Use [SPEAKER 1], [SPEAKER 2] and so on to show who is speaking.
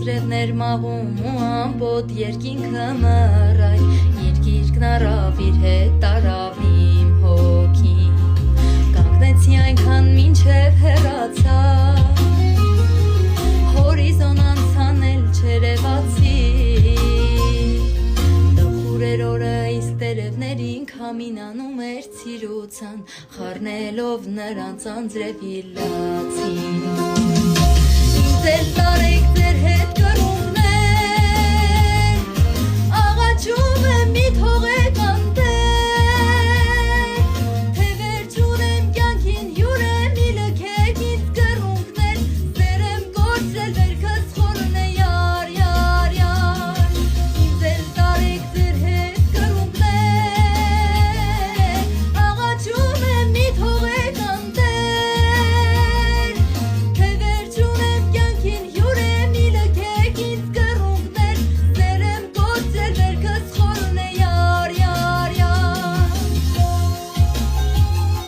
[SPEAKER 1] անձրևներ մաղում ու ամպոտ երկինքը մռայլ երկիրքն առավ իր հետ տարավ իմ հոգին կանգնեցի այնքան մինչև հեռացա հորիզոն անցանել չերևացի տխուրեր օրը իսկ տերևներին քամինանում էր ցիրուցան խառնելով նրանց անձրևի լացին Ձեր տարեք ձեր հետ